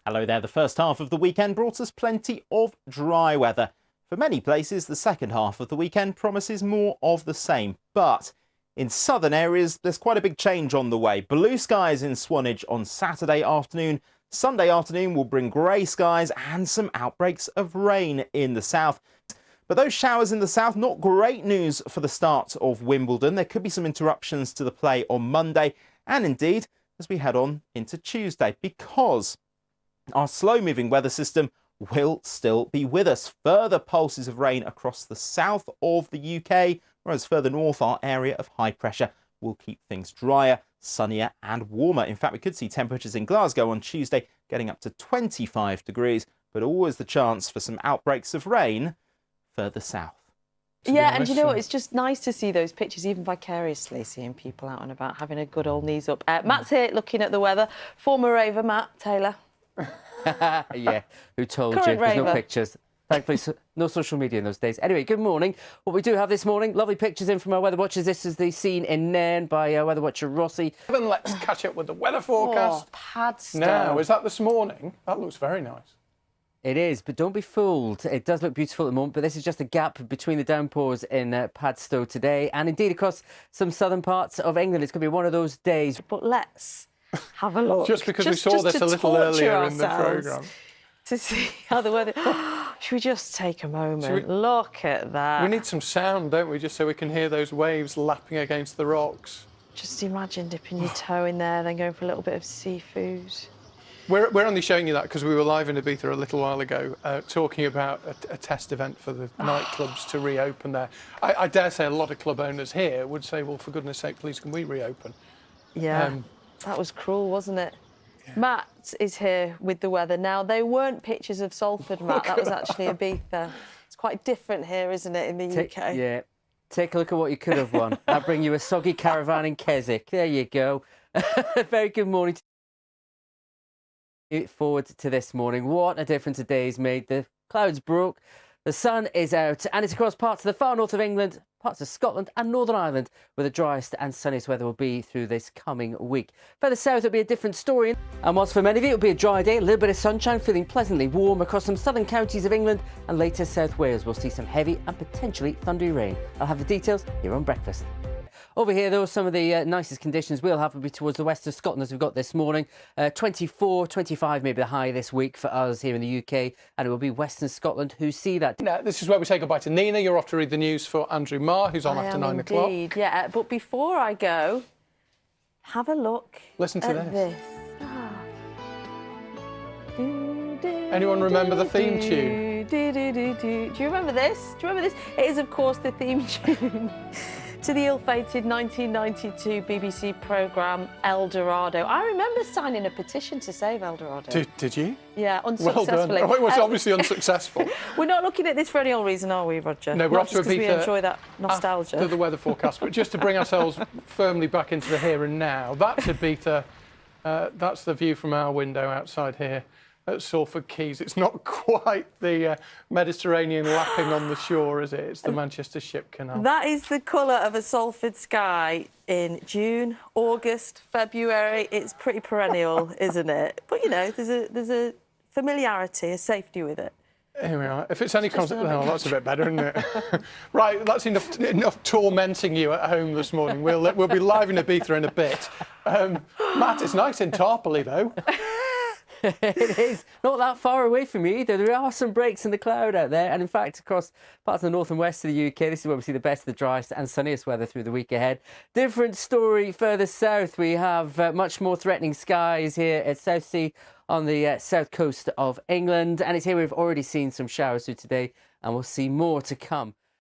Hello there. The first half of the weekend brought us plenty of dry weather. For many places, the second half of the weekend promises more of the same. But in southern areas, there's quite a big change on the way. Blue skies in Swanage on Saturday afternoon. Sunday afternoon will bring grey skies and some outbreaks of rain in the south. But those showers in the south, not great news for the start of Wimbledon. There could be some interruptions to the play on Monday and indeed as we head on into Tuesday, because our slow-moving weather system will still be with us. Further pulses of rain across the south of the UK, whereas further north our area of high pressure will keep things drier, sunnier and warmer. In fact, we could see temperatures in Glasgow on Tuesday getting up to 25 degrees, but always the chance for some outbreaks of rain further south. Yeah, and you know what? It's just nice to see those pictures, even vicariously, seeing people out and about having a good old knees up. Matt's here looking at the weather. Former raver, Matt Taylor. Yeah, who told Current you? There's no raver. pictures. Thankfully, no social media in those days. Anyway, good morning. What we do have this morning, lovely pictures in from our weather watchers. This is the scene in Nairn by weather watcher Rossi. Let's catch up with the weather forecast. Oh, Padstow. Now, is that this morning? That looks very nice. It is, but don't be fooled. It does look beautiful at the moment, but this is just a gap between the downpours in Padstow today, and indeed across some southern parts of England. It's going to be one of those days. But let's have a look. Just because we saw this a little earlier in the programme. To see how the weather... Should we just take a moment? Look at that. We need some sound, don't we, just so we can hear those waves lapping against the rocks. Just imagine dipping your toe in there, then going for a little bit of seafood. We're only showing you that because we were live in Ibiza a little while ago talking about a test event for the nightclubs to reopen there. I dare say a lot of club owners here would say, well, for goodness sake, please, can we reopen? Yeah, that was cruel, wasn't it? Yeah. Matt is here with the weather. Now, they weren't pictures of Salford, Matt. That was actually Ibiza. It's quite different here, isn't it, in the UK? Yeah. Take a look at what you could have won. I'll bring you a soggy caravan in Keswick. There you go. Very good morning. Forward to this morning. What a difference a day's made. The clouds broke, the sun is out, and it's across parts of the far north of England, parts of Scotland and Northern Ireland where the driest and sunniest weather will be through this coming week. Further south it'll be a different story, and whilst for many of you it'll be a dry day, a little bit of sunshine, feeling pleasantly warm across some southern counties of England, and later South Wales will see some heavy and potentially thundery rain. I'll have the details here on Breakfast. Over here, though, some of the nicest conditions we'll have will be towards the west of Scotland as we've got this morning. 24, 25 maybe the high this week for us here in the UK, and it will be Western Scotland who see that. Now, this is where we say goodbye to Nina. You're off to read the news for Andrew Marr, who's on after 9 o'clock. Indeed, yeah. But before I go, have a look. Listen to at this. Anyone remember the theme tune? Do you remember this? Do you remember this? It is, of course, the theme tune to the ill-fated 1992 BBC programme El Dorado. I remember signing a petition to save El Dorado. Did you? Yeah, unsuccessfully. Well done. Oh, it was obviously unsuccessful. We're not looking at this for any old reason, are we, Roger? No, we're not off to Ibiza. Because we enjoy that nostalgia. After the weather forecast, but just to bring ourselves firmly back into the here and now, that's Ibiza. That's the view from our window outside here at Salford Quays. It's not quite the Mediterranean lapping on the shore, is it? It's the Manchester Ship Canal. That is the colour of a Salford sky in June, August, February. It's pretty perennial, isn't it? But, you know, there's a familiarity, a safety with it. Here we are. If it's any concept, oh, that's a bit better, isn't it? Right, that's enough tormenting you at home this morning. We'll be live in Ibiza in a bit. Matt, it's nice in Tarpley, though. It is not that far away from me either. There are some breaks in the cloud out there, and in fact across parts of the north and west of the UK, this is where we see the best, the driest and sunniest weather through the week ahead. Different story further south. We have much more threatening skies here at Southsea on the south coast of England, and it's here we've already seen some showers through today, and we'll see more to come.